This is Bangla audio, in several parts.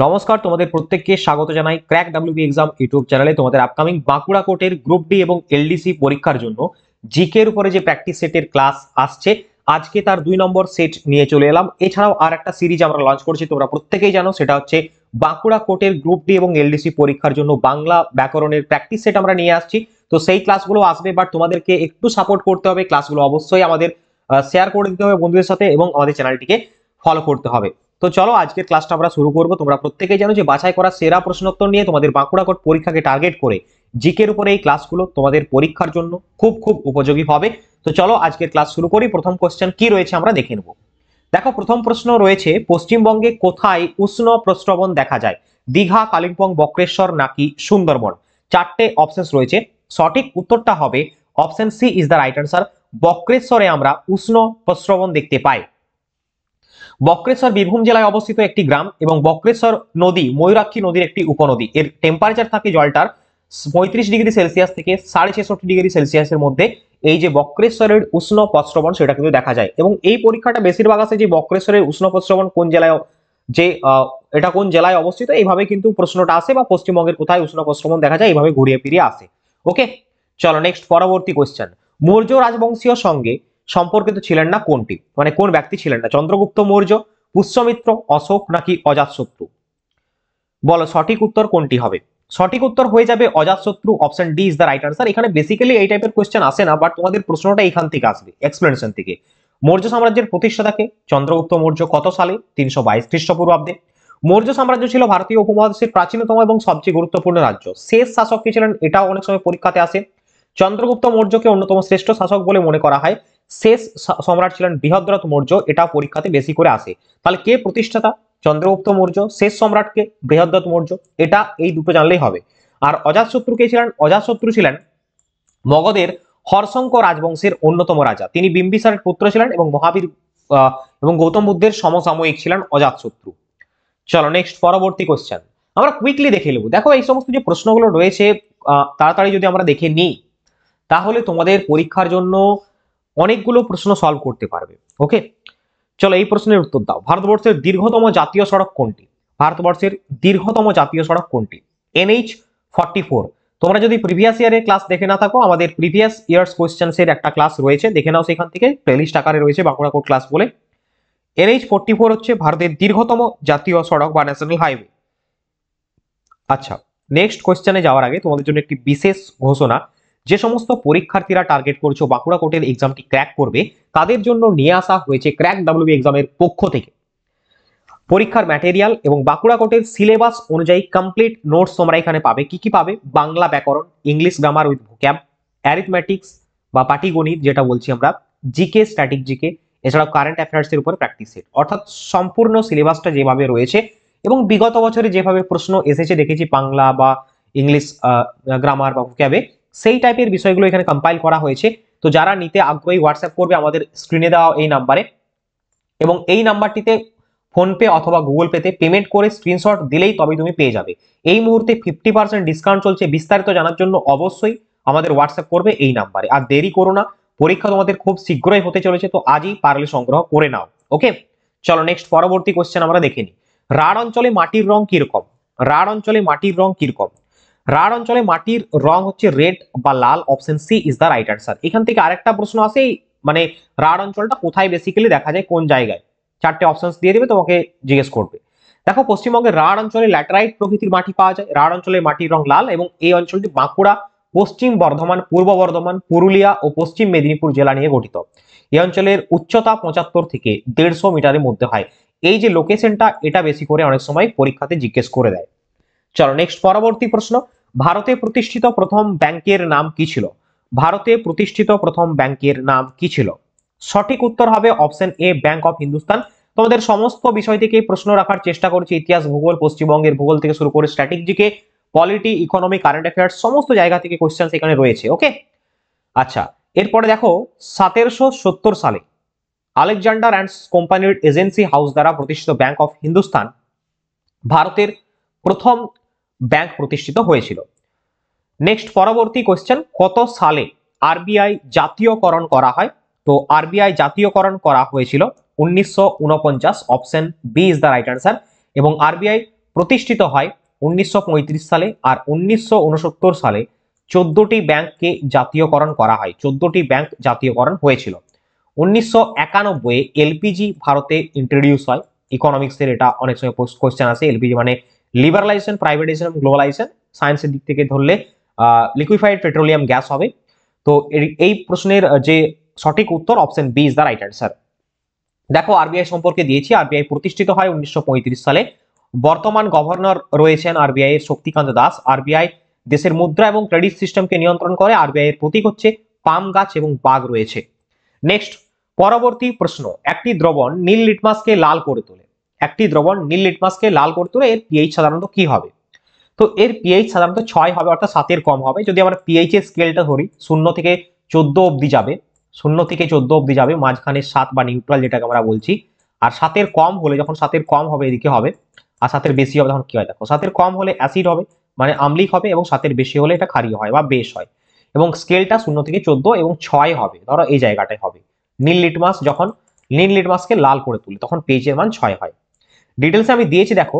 নমস্কার, তোমাদের প্রত্যেককে স্বাগত জানাই ক্র্যাক ডাব্লিউবি এক্সাম ইউটিউব চ্যানেলে। তোমাদের আপকামিং বাঁকুড়া কোর্টের গ্রুপ ডি এবং এলডিসি পরীক্ষার জন্য জিকে এর উপরে যে প্র্যাকটিস সেটের ক্লাস আসছে, আজকে তার 2 নম্বর সেট নিয়ে চলে এলাম। এছাড়াও আর একটা সিরিজ আমরা লঞ্চ করছি, তোমরা প্রত্যেকেই জানো, সেটা হচ্ছে বাঁকুড়া কোর্টের গ্রুপ ডি এবং এলডিসি পরীক্ষার জন্য বাংলা ব্যাকরণের প্র্যাকটিস সেট আমরা নিয়ে আসছি। তো সেই ক্লাসগুলো আসবে, বাট তোমাদেরকে একটু সাপোর্ট করতে হবে। ক্লাসগুলো অবশ্যই আমাদের শেয়ার করে দিতে হবে বন্ধুদের সাথে এবং আমাদের চ্যানেলটিকে ফলো করতে হবে। তো চলো আজকের ক্লাসটা আমরা শুরু করব। তোমরা প্রত্যেকেই জানো যে বাছাই করা সেরা প্রশ্নোত্তর নিয়ে তোমাদের বাঁকুড়া কোর্ট পরীক্ষাকে টার্গেট করে জিকের উপরে এই ক্লাসগুলো তোমাদের পরীক্ষার জন্য খুব খুব উপযোগী হবে। তো চলো আজকের ক্লাস শুরু করি। প্রথম কোশ্চেন কি রয়েছে আমরা দেখে নেব। দেখো, প্রথম প্রশ্ন রয়েছে, পশ্চিমবঙ্গে কোথায় উষ্ণ প্রস্রবণ দেখা যায়? দীঘা, কালিম্পং, বক্রেশ্বর নাকি সুন্দরবন? চারটে অপশনস রয়েছে। সঠিক উত্তরটা হবে option C is the right answer. বক্রেশ্বরে আমরা উষ্ণ প্রস্রবণ দেখতে পাই। বক্রেশ্বর বীরভূম জেলায় অবস্থিত একটি গ্রাম এবং বক্রেশ্বর নদী ময়ূরাক্ষী নদীর একটি উপনদী। এর টেম্পারেচার থাকে জলটার 35 ডিগ্রি সেলসিয়াস থেকে 66.5 ডিগ্রি সেলসিয়াসের মধ্যে। এই যে বক্রেশ্বরের উষ্ণ প্রস্রবণ সেটা কিন্তু দেখা যায়। এবং এই পরীক্ষাটা বেশিরভাগ আসে যে বক্রেশ্বরের উষ্ণ প্রস্রবণ কোন জেলায়, যে এটা কোন জেলায় অবস্থিত, এইভাবে কিন্তু প্রশ্নটা আসে, বা পশ্চিমবঙ্গের কোথায় উষ্ণ প্রস্রবণ দেখা যায়, এইভাবে ঘুরিয়ে ফিরিয়ে আসে। ওকে, চলো নেক্সট পরবর্তী কোশ্চেন। মৌর্য রাজবংশীয় সঙ্গে সম্পর্কিত ছিলেন না কোনটি? মানে কোন ব্যক্তি ছিলেন না? চন্দ্রগুপ্ত মৌর্য, পুষ্যমিত্র, অশোক নাকি অজাতশত্রু? বলো সঠিক উত্তর কোনটি হবে? সঠিক উত্তর হয়ে যাবে Ajatashatru. Option D is the right answer. এখানে বেসিক্যালি এই টাইপের কোশ্চেন আসে না, বাট তোমাদের প্রশ্নটা এখান থেকে আসবে, এক্সপ্লেনেশন থেকে। মৌর্য সাম্রাজ্যের প্রতিষ্ঠাতাকে? চন্দ্রগুপ্ত মৌর্য। কত সালে? 322 খ্রিস্টপূর্বাব্দে। মৌর্য সাম্রাজ্য ছিল ভারতীয় উপমহাদেশের প্রাচীনতম এবং সবচেয়ে গুরুত্বপূর্ণ রাজ্য। শেষ শাসক কে ছিলেন? এটাও অনেক সময় পরীক্ষাতে আসে। চন্দ্রগুপ্ত মৌর্যকে অন্যতম শ্রেষ্ঠ শাসক বলে মনে করা হয়। শেষ সম্রাট ছিলেন বৃহদ্রথ মৌর্য, এটা পরীক্ষাতে বেশি করে আসে। তাহলে কে প্রতিষ্ঠাতা? চন্দ্রগুপ্ত মৌর্য। শেষ সম্রাটকে? বৃহদ্রথ মৌর্য। এটা এই দুটো জানলেই হবে। আর অজাতশত্রু কে ছিলেন? অজাতশত্রু ছিলেন মগধের হর্ষঙ্ক রাজবংশের অন্যতম রাজা। তিনি বিম্বিসারের পুত্র ছিলেন এবং মহাবীর এবং গৌতম বুদ্ধের সমসাময়িক ছিলেন অজাতশত্রু। চলো নেক্সট পরবর্তী কোশ্চেন আমরা কুইকলি দেখে নেব। দেখো, এই সমস্ত যে প্রশ্নগুলো রয়েছে তাড়াতাড়ি যদি আমরা দেখে নিই, তাহলে তোমাদের পরীক্ষার জন্য অনেকগুলো প্রশ্ন সলভ করতে পারবে। ওকে, চলো এই প্রশ্নের উত্তর দাও। ভারতবর্ষের দীর্ঘতম জাতীয় সড়ক কোনটি? ভারতবর্ষের দীর্ঘতম জাতীয় সড়ক কোনটি? NH 44। তোমরা যদি প্রিভিয়াস ইয়ারের ক্লাস দেখে না থাকো, আমাদের প্রিভিয়াস ইয়ার্স কোয়েশ্চেন্স এর একটা ক্লাস রয়েছে, দেখে নাও সেখান থেকে, প্লেলিস্ট আকারে রয়েছে বাঁকুড়া কোর্ট ক্লাস বলে। NH 44 হচ্ছে ভারতের দীর্ঘতম জাতীয় সড়ক বা ন্যাশনাল হাইওয়ে। আচ্ছা, নেক্সট কোয়েশ্চেনে যাওয়ার আগে তোমাদের জন্য একটি বিশেষ ঘোষণা। যে সমস্ত পরীক্ষার্থীরা টার্গেট করছো বাঁকুড়া কোর্টের এক্সামটি ক্র্যাক করবে, তাদের জন্য নিয়ে আসা হয়েছে ক্র্যাক ডাব্লিউবি এক্সামের পক্ষ থেকে পরীক্ষার ম্যাটেরিয়াল এবং বাঁকুড়া কোর্টের সিলেবাস অনুযায়ী কমপ্লিট নোটস তোমরা এখানে পাবে। কি কি পাবে? বাংলা ব্যাকরণ, English grammar with vocab, arithmetics বা পাটিগণিত যেটা বলছি আমরা, জিকে, স্ট্যাটিক জিকে, এছাড়াও কারেন্ট অ্যাফেয়ার্স এর উপর প্র্যাকটিস সেট। অর্থাৎ সম্পূর্ণ সিলেবাসটা যেভাবে রয়েছে এবং বিগত বছরে যেভাবে প্রশ্ন এসেছে দেখেছি বাংলা বা ইংলিশ গ্রামার বা ভোক্যাবে, সেই টাইপের বিষয়গুলো এখানে কম্পাইল করা হয়েছে। তো যারা নিতে আগ্রহী হোয়াটসঅ্যাপ করবে আমাদের স্ক্রিনে দেওয়া এই নাম্বারে, এবং এই নাম্বারটিতে ফোনপে অথবা গুগল পেতে পেমেন্ট করে স্ক্রিনশট দিলেই তবেই তুমি পেয়ে যাবে। এই মুহূর্তে 50% ডিসকাউন্ট চলছে। বিস্তারিত জানার জন্য অবশ্যই আমাদের হোয়াটসঅ্যাপ করবে এই নাম্বারে। আর দেরি করো না, পরীক্ষা তোমাদের খুব শীঘ্রই হতে চলেছে, তো আজই পারলে সংগ্রহ করে নাও। ওকে, চলো নেক্সট পরবর্তী কোশ্চেন আমরা দেখে নিই। রাঢ় অঞ্চলে মাটির রং কিরকম? রাঢ় অঞ্চলে মাটির রং কিরকম? রাঢ় অঞ্চলে মাটির রং হচ্ছে রেড বা লাল। Option C is the right answer. এখান থেকে আরেকটা প্রশ্ন আসে, মানে রাঢ় অঞ্চলটা কোথায় বেসিক্যালি দেখা যায়, কোন জায়গায়? চারটে অপশনস দিয়ে দিবে, তোমাকে জিজ্ঞেস করবে। দেখো, পশ্চিমবঙ্গের রাঢ় অঞ্চলে ল্যাটেরাইট প্রকৃতির মাটি পাওয়া যায়। রাঢ় অঞ্চলের মাটির রং লাল এবং এই অঞ্চলটি বাঁকুড়া, পশ্চিম বর্ধমান, পূর্ব বর্ধমান, পুরুলিয়া ও পশ্চিম মেদিনীপুর জেলা নিয়ে গঠিত। এই অঞ্চলের উচ্চতা 75 থেকে 150 মিটারের মধ্যে হয়। এই যে লোকেশনটা, এটা বেশি করে অনেক সময় পরীক্ষাতে জিজ্ঞেস করে দেয়। চলো নেক্সট পরবর্তী প্রশ্ন। ভারতে প্রতিষ্ঠিত প্রথম ব্যাংকের নাম কি ছিল? ভারতে প্রতিষ্ঠিত প্রথম ব্যাংকের নাম কি ছিল? সঠিক উত্তর হবে option A, bank of Hindustan. তোমাদের সমস্ত বিষয় থেকে প্রশ্ন রাখার চেষ্টা করছি, ইতিহাস, ভূগোল, পশ্চিমবঙ্গের ভূগোল থেকে শুরু করে static GK, polity, economy, current affairs, সমস্ত জায়গা থেকে কোশ্চেন এখানে রয়েছে। ওকে, আচ্ছা, এরপরে দেখো, 1770 সালে আলেকজান্ডার অ্যান্ড কোম্পানির এজেন্সি হাউস দ্বারা প্রতিষ্ঠিত ব্যাংক অফ হিন্দুস্তান ভারতের প্রথম ব্যাংক প্রতিষ্ঠিত হয়েছিল। নেক্সট পরবর্তী কোশ্চেন, কত সালে আরবিআই জাতীয়করণ করা হয়? তো আরবিআই জাতীয়করণ করা হয়েছিল 1949। Option B is the right answer. এবং আরবিআই প্রতিষ্ঠিত হয় 1935 সালে, আর 1969 সালে 14টি ব্যাংককে জাতীয়করণ করা হয়। 14টি ব্যাংক জাতীয়করণ হয়েছিল। 1991 এলপিজি ভারতে ইন্ট্রোডিউস হয়। ইকোনমিক্সের এটা অনেক সময় কোশ্চেন আসে। এলপিজি মানে লিবারালাইজেশন, প্রাইভেটাইজেশন, গ্লোবালাইজেশন। সায়েন্সের দিক থেকে ধরলে লিকুইফাইড পেট্রোলিয়াম গ্যাস হবে। তো এই প্রশ্নের যে সঠিক উত্তর option B is the right answer. দেখো আরবিআই সম্পর্কে দিয়েছি। আরবিআই প্রতিষ্ঠিত হয় 1935 সালে। বর্তমান গভর্নর রয়েছেন আরবিআই এর শক্তিকান্ত দাস। আরবিআই দেশের মুদ্রা এবং ক্রেডিট সিস্টেমকে নিয়ন্ত্রণ করে। আরবিআই এর প্রতীক হচ্ছে পাম গাছ এবং বাঘ রয়েছে। নেক্সট, পরবর্তী প্রশ্ন, একটি দ্রবণ নীল লিটমাসকে লাল করে তোলে। একটি দ্রবণ নীল লিটমাসকে লাল করে তোলে, এর পিএইচ সাধারণত কি হবে? তো এর পিএইচ সাধারণত 6 হবে, অর্থাৎ 7-এর কম হবে। যদি আমরা পিএইচ এর স্কেলটা ধরি 0 থেকে 14 অবধি যাবে, 0 থেকে 14 অবধি যাবে, মাঝখানে 7 বা নিউট্রাল যেটাকে আমরা বলছি। আর 7-এর কম হলে, যখন 7-এর কম হবে এদিকে হবে, আর 7-এর বেশি হবে তখন কি হয় দেখো, 7-এর কম হলে অ্যাসিড হবে মানে আম্লিক হবে, এবং 7-এর বেশি হলে এটা ক্ষারীয় হয় বা বেশ হয়। এবং স্কেলটা 0 থেকে 14 এবং 6 হবে, ধরো এই জায়গাটায় হবে। নীল লিটমাস যখন নীল লিটমাসকে লাল করে তুলে তখন পিএইচ এর মান 6 হয়। ডিটেলসে আমি দিয়েছি দেখো,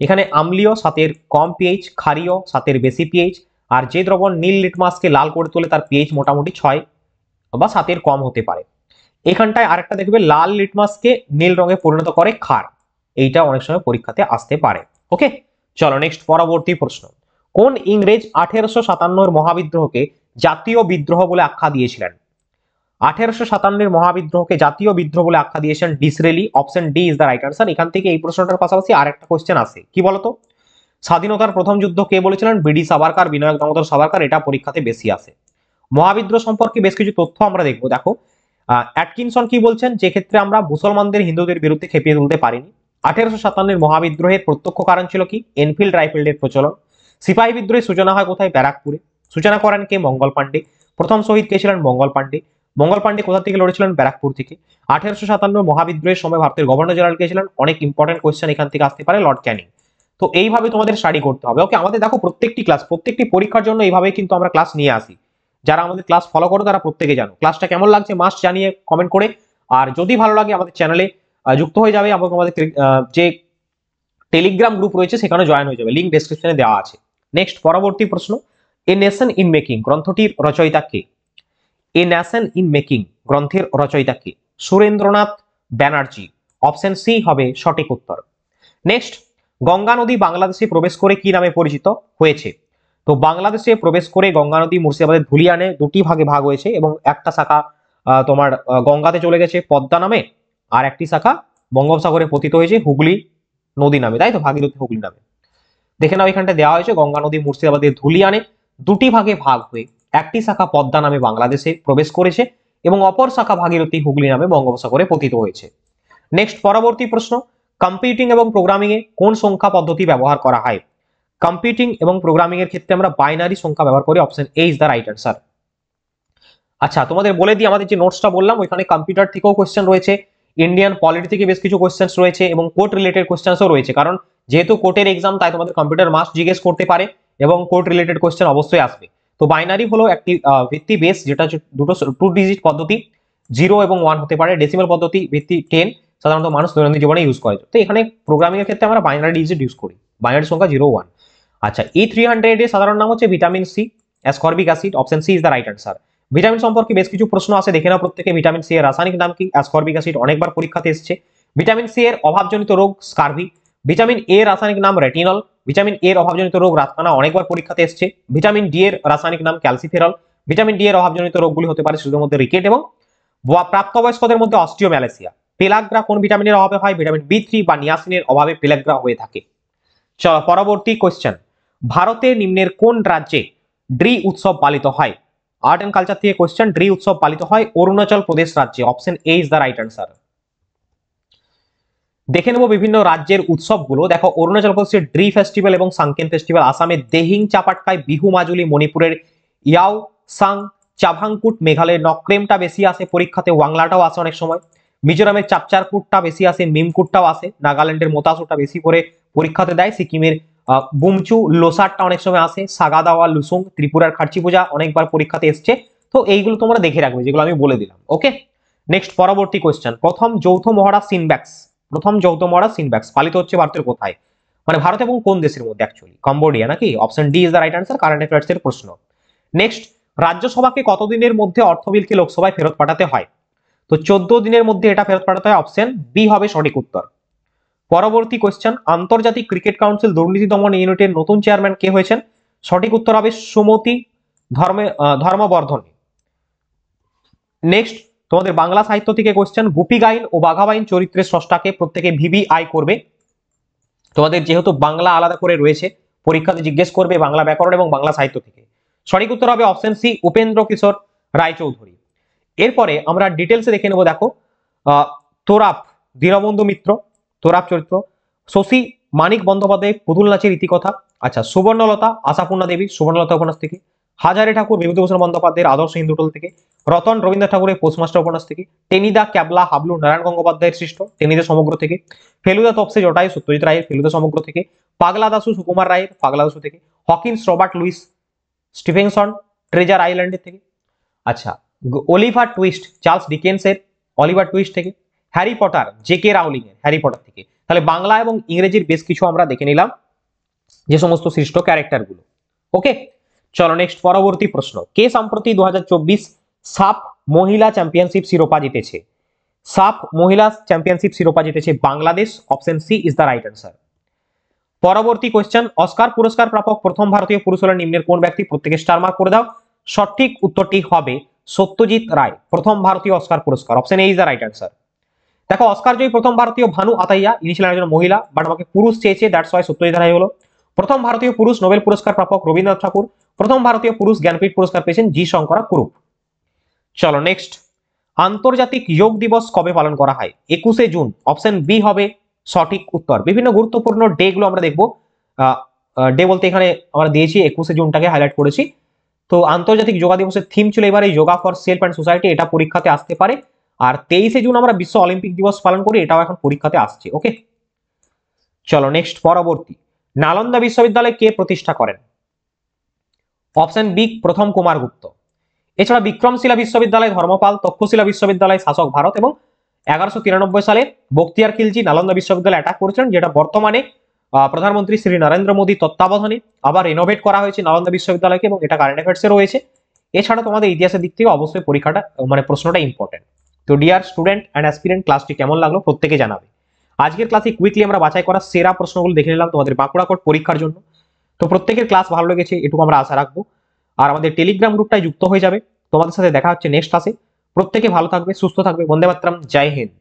এখানে আম্লীয় 7-এর কম পিএইচ, ক্ষারীয় 7-এর বেশি পিএইচ। আর যে দ্রবণ নীল লিটমাসকে লাল করে তোলে তার পিএইচ মোটামুটি 6 বা 7-এর কম হতে পারে। এখানটায় আরেকটা দেখবে, লাল লিটমাসকে নীল রঙে পরিণত করে ক্ষার। এইটা অনেক সময় পরীক্ষাতে আসতে পারে। ওকে, চলো নেক্সট, পরবর্তী প্রশ্ন। কোন ইংরেজ 1857-এর মহাবিদ্রোহকে জাতীয় বিদ্রোহ বলে আখ্যা দিয়েছিলেন? 1857-এর মহাবিদ্রোহকে জাতীয় বিদ্রোহ বলে আখ্যা দিয়েছেন Disraeli. Option D is the right answer. এখান থেকে এই প্রশ্নটার পাশাপাশি আরেকটা কোশ্চেন আসে, কি বলতো? স্বাধীনতার প্রথম যুদ্ধ কে বলেছিলেন? বিডি সাভারকার, বিনায়ক দামোদর সাভারকার। এটা পরীক্ষাতে বেশি আসে। মহাবিদ্রোহ সম্পর্কে বেশ কিছু তথ্য আমরা দেখবো। দেখো অ্যাটকিনসন কি বলছেন, যে ক্ষেত্রে আমরা মুসলমানদের হিন্দুদের বিরুদ্ধে খেপিয়ে তুলতে পারিনি। 1857-এর মহাবিদ্রোহের প্রত্যক্ষ কারণ ছিল কি? এনফিল্ড রাইফেলের প্রচলন। সিপাহী বিদ্রোহের সূচনা হয় কোথায়? ব্যারাকপুরে। সূচনা করেন কে? মঙ্গল পাণ্ডে। প্রথম শহীদ কে ছিলেন? মঙ্গল পাণ্ডে। মঙ্গল পাণ্ডে কোথা থেকে লড়েছিলেন? ব্যারাকপুর থেকে। 1857 মহাবিদ্রোহের সময় ভারতের গভর্নর জেনারেল কে ছিলেন? অনেক ইম্পর্টেন্ট কোয়েশ্চেন এখান থেকে আসতে পারে, লর্ড ক্যানিং। তো এইভাবে তোমাদের স্টাডি করতে হবে। ওকে, আমাদের দেখো প্রত্যেকটি ক্লাস, প্রত্যেকটি পরীক্ষার জন্য এইভাবে কিন্তু আমরা ক্লাস নিয়ে আসি। যারা আমাদের ক্লাস ফলো করো তারা প্রত্যেকে জানো। ক্লাসটা কেমন লাগছে মাস্ট জানিয়ে কমেন্ট করে। আর যদি ভালো লাগে আমাদের চ্যানেলে যুক্ত হয়ে যাবে, এবং আমাদের যে টেলিগ্রাম গ্রুপ রয়েছে সেখানে জয়েন হয়ে যাবে, লিংক ডেসক্রিপশনে দেওয়া আছে। নেক্সট, পরবর্তী প্রশ্ন, এ নেশন ইন মেকিং গ্রন্থটির রচয়িতা কে? এ নেশন ইন মেকিং গ্রন্থের রচয়িতা কে? সুরেন্দ্রনাথ ব্যানার্জি। অপশন সি হবে সঠিক উত্তর। নেক্সট, গঙ্গা নদী বাংলাদেশে প্রবেশ করে কি নামে পরিচিত হয়েছে? তো বাংলাদেশে প্রবেশ করে গঙ্গা নদী মুর্শিদাবাদের ধুলিয়ানে দুটি ভাগে ভাগ হয়েছে, এবং একটা শাখা তোমার গঙ্গাতে চলে গেছে পদ্মা নামে, আর একটি শাখা বঙ্গোপসাগরে পতিত হয়েছে হুগলি নদী নামে, তাই তো, ভাগীরথী হুগলি নামে। দেখে নাও এখানটা দেওয়া হয়েছে, গঙ্গা নদী মুর্শিদাবাদের ধুলিয়ানে দুটি ভাগে ভাগ হয়ে একটি শাখা পদ্মা নামে বাংলাদেশে প্রবেশ করেছে, এবং অপর শাখা ভাগীরথী হুগলি নামে বঙ্গোপসাগরে পতিত হয়েছে। নেক্সট, পরবর্তী প্রশ্ন, কম্পিউটিং এবং প্রোগ্রামিং এ কোন সংখ্যা পদ্ধতি ব্যবহার করা হয়? কম্পিউটিং এবং প্রোগ্রামিং এর ক্ষেত্রে আমরা বাইনারি সংখ্যা ব্যবহার করি। Option A is the right answer. আচ্ছা, তোমাদের বলে দিই, আমাদের যে নোটসটা বললাম ওইখানে কম্পিউটার থেকেও কোশ্চেন রয়েছে, ইন্ডিয়ান পলিটি থেকে বেশ কিছু কোশ্চেন্স রয়েছে, এবং কোর্ট রিলেটেড কোশ্চেন্সও রয়েছে। কারণ যেহেতু কোর্টের এক্সাম, তাই তোমাদের কম্পিউটার মাস্ট জিজ্ঞেস করতে পারে, এবং কোর্ট রিলেটেড কোশ্চেন অবশ্যই আসবে। তো বাইনারি হলো একটি ভিত্তি বেস, যেটা দুটো 2 ডিজিট পদ্ধতি, 0 এবং 1 হতে পারে। ডেসিমাল পদ্ধতি ভিত্তি 10, সাধারণত মানুষ দৈনন্দিন জীবনে ইউজ করে। তো এখানে প্রোগ্রামিং এর ক্ষেত্রে আমরা বাইনারি ডিজিট ইউজ করি, বাইনারি সংখ্যা 0 1। আচ্ছা, E300 এর সাধারণ নাম হচ্ছে vitamin C, ascorbic acid. Option C is the right answer. Vitamin সম্পর্কে বেশ কিছু প্রশ্ন আছে, দেখে নাও প্রত্যেকে। ভিটামিন সি এর রাসায়নিক নাম কি? অ্যাসকর্বিক অ্যাসিড, অনেকবার পরীক্ষাতে এসেছে। ভিটামিন সি এর অভাবজনিত রোগ স্কারভি। ভিটামিন এ এর রাসায়নিক নাম রেটিনল। ভিটামিন এর অভাবজনিত রোগ রাতকানা, অনেকবার পরীক্ষাতে এসেছে। ভিটামিন ডি এর রাসায়নিক নাম ক্যালসিফেরল। ভিটামিন ডি এর অভাবজনিত রোগগুলি হতে পারে শিশুদের মধ্যে রিকেট, এবং প্রাপ্তবয়স্কদের মধ্যে অস্টিওম্যালাসিয়া। পেলাগ্রা কোন ভিটামিনের অভাবে হয়? ভিটামিন বি3 বা নিয়াসিনের অভাবে পেলাগ্রা হয়ে থাকে। পরবর্তী কোশ্চেন, ভারতের নিম্নের কোন রাজ্যে ড্রি উৎসব পালিত হয়? আর্ট এন্ড কালচার থেকে কোশ্চেন। ড্রি উৎসব পালিত হয় অরুণাচল প্রদেশ রাজ্যে। Option A is the right answer. দেখে নেব বিভিন্ন রাজ্যের উৎসবগুলো। দেখো, অরুণাচল প্রদেশের ড্রি ফেস্টিভ্যাল এবং সাংকেন ফেস্টিভ্যাল, আসামের দেহিং চাপাটকাই, বিহু মাজুলি, মণিপুরের ইয়াও সাং চাভাংকুট, মেঘালয়ের নক্রেমটা বেশি আসে পরীক্ষাতে, ওয়াংলাটাও আসে অনেক সময়। মিজোরামের চাপচারকুটটা বেশি আসে, মিমকুটটাও আসে। নাগাল্যান্ডের মোতাসুটা বেশি করে পরীক্ষাতে দেয়। সিকিমের বুমচু লোসারটা অনেক সময় আসে। সাগাদাওয়া লুসুং, ত্রিপুরার খার্চি পূজা অনেকবার পরীক্ষাতে এসছে। তো এইগুলো তোমরা দেখে রাখবে, যেগুলো আমি বলে দিলাম। ওকে, নেক্সট, পরবর্তী কোয়েশ্চেন, প্রথম যৌথ মহড়া সিনব্যাক্স পালিত হচ্ছে ভারতের কোথায়? মানে ভারত এবং কোন দেশের মধ্যে অ্যাকচুয়ালি? কম্বোডিয়া নাকি? Option D is the right answer, current affairs এর প্রশ্ন। নেক্সট, রাজ্যসভাকে কতদিনের মধ্যে অর্থ বিলকে লোকসভায় ফেরত পাঠাতে হয়? তো 14 দিনের মধ্যে এটা ফেরত পাঠাতে হয়, অপশন বি হবে সঠিক উত্তর। পরবর্তী কোশ্চেন, আন্তর্জাতিক ক্রিকেট কাউন্সিল দুর্নীতি দমন ইউনিটের নতুন চেয়ারম্যান কে হয়েছেন? সঠিক উত্তর হবে সুমতি ধর্মবর্ধন। নেক্সট, তোমাদের বাংলা সাহিত্য থেকে কোশ্চেন, গুপি গাইন ও বাঘাবাইন চরিত্রের স্রষ্টাকে প্রত্যেকে ভিভিআই করবে। তোমাদের যেহেতু বাংলা আলাদা করে রয়েছে, পরীক্ষাতে জিজ্ঞেস করবে বাংলা ব্যাকরণ এবং বাংলা সাহিত্য থেকে। সঠিক উত্তর হবে অপশন সি, উপেন্দ্র কিশোর রায়চৌধুরী। এরপরে আমরা ডিটেলসে দেখে নেব। দেখো, তোরাপ দীনবন্ধু মিত্র, তোরাপ চরিত্র। শশী মানিক বন্দ্যোপাধ্যায় পুতুল নাচের ইতিকথা। আচ্ছা, সুবর্ণলতা আশাপূর্ণা দেবী সুবর্ণলতা উপন্যাস থেকে। হাজারে ঠাকুর বিভূতিভূষণ বন্দ্যোপাধ্যায়ের আদর্শ হিন্দুটোল থেকে। রতন রবীন্দ্রনাথ ঠাকুরের পোস্টমাস্টার উপন্যাস থেকে। টেনিদা ক্যাবলা হাবলু নারায়ণ গঙ্গোপাধ্যায়ের সৃষ্ট টেনিদা সমগ্র থেকে। ফেলুদা তপসে জটায়ু সত্যজিৎ রায়ের ফেলুদা সমগ্র থেকে। পাগলা দাসু সুকুমার রায়ের পাগলা দাসু থেকে। Hawkins Robert Louis Stevenson treasure আইল্যান্ডের থেকে। আচ্ছা, অলিভার টুইস্ট চার্লস ডিকেন্সের অলিভার টুইস্ট থেকে। Harry Potter J K Rowling এর হ্যারি পটার থেকে। তাহলে বাংলা এবং ইংরেজির বেশ কিছু আমরা দেখে নিলাম, যে সমস্ত সৃষ্ট ক্যারেক্টারগুলো। ওকে, চলো নেক্সট পরবর্তী প্রশ্ন। কে সম্প্রতি 2024 সাফ মহিলা চ্যাম্পিয়নশিপ শিরোপা জিতেছে? সাফ মহিলা চ্যাম্পিয়নশিপ শিরোপা জিতেছে Bangladesh, option C is the right answer. পরবর্তী কোশ্চেন, অস্কার পুরস্কার প্রাপক প্রথম ভারতীয় পুরুষ হলেন নিম্নের কোন ব্যক্তি? প্রত্যেকে স্টার মার্ক করে দাও। সঠিক উত্তরটি হবে সত্যজিৎ রায়, প্রথম ভারতীয় অস্কার পুরস্কার, option A is the right answer. দেখো, অস্কার জয়ী প্রথম ভারতীয় ভানু আতাইয়া, ইনি ছিলেন একজন মহিলা, বাট আমাকে পুরুষ চেয়েছে, দ্যাটস ওয়াই সত্যজিৎ রায় হলো। প্রথম ভারতীয় পুরুষ নোবেল পুরস্কার প্রাপক রবীন্দ্রনাথ ঠাকুর। প্রথম ভারতীয় পুরুষ জ্ঞানপীঠ পুরস্কার পেয়েছেন জি শঙ্করা কুরুপ। চলো নেক্সট, আন্তর্জাতিক যোগ দিবস কবে পালন করা হয়? 21শে জুন, অপশন বি হবে সঠিক উত্তর। বিভিন্ন গুরুত্বপূর্ণ ডে গুলো আমরা দেখবো। ডে বলতে এখানে আমরা দিয়েছি 21শে জুনটাকে হাইলাইট করেছি। তো আন্তর্জাতিক যোগা দিবসের থিম ছিল এবারে yoga for self and society, এটা পরীক্ষাতে আসতে পারে। আর 23শে জুন আমরা বিশ্ব অলিম্পিক দিবস পালন করি, এটাও এখন পরীক্ষাতে আসছে। ওকে, চলো নেক্সট পরবর্তী, নালন্দা বিশ্ববিদ্যালয় কে প্রতিষ্ঠা করেন? অপশন বি প্রথম কুমার গুপ্ত। এছাড়া বিক্রমশিলা বিশ্ববিদ্যালয় ধর্মপাল, তক্ষশিলা বিশ্ববিদ্যালয় শাসক ভারত এবং 1193 সালে বখতিয়ার খিলজি নালন্দা বিশ্ববিদ্যালয় অ্যাটাক করেছিলেন, যেটা বর্তমানে প্রধানমন্ত্রী শ্রী নরেন্দ্র মোদী তত্ত্বাবধানে আবার রিনোভেট করা হয়েছে নালন্দা বিশ্ববিদ্যালয়কে, এবং এটা কারেন্ট অ্যাফেয়ার্সে রয়েছে। এছাড়া তোমাদের ইতিহাসের দিক থেকে অবশ্যই পরীক্ষাটা মানে প্রশ্নটা ইম্পর্টেন্ট। তো ডিয়ার স্টুডেন্ট অ্যান্ড অ্যাসপিরেন্ট, ক্লাসটি কেমন লাগলো প্রত্যেকে জানাবে। আজকের ক্লাসে কুইকলি আমরা বাছাই করা সেরা প্রশ্নগুলো দেখে নিলাম তোমাদের বাঁকুড়া কোর্ট পরীক্ষার জন্য। তো প্রত্যেকের ক্লাস ভালো লেগেছে এটুকু আমরা আশা রাখবো। আর আমাদের টেলিগ্রাম গ্রুপটায় যুক্ত হয়ে যাবে। তোমাদের সাথে দেখা হচ্ছে নেক্সট ক্লাসে। প্রত্যেকে ভালো থাকবে, সুস্থ থাকবে। বন্দে মাতরম, জয় হিন্দ।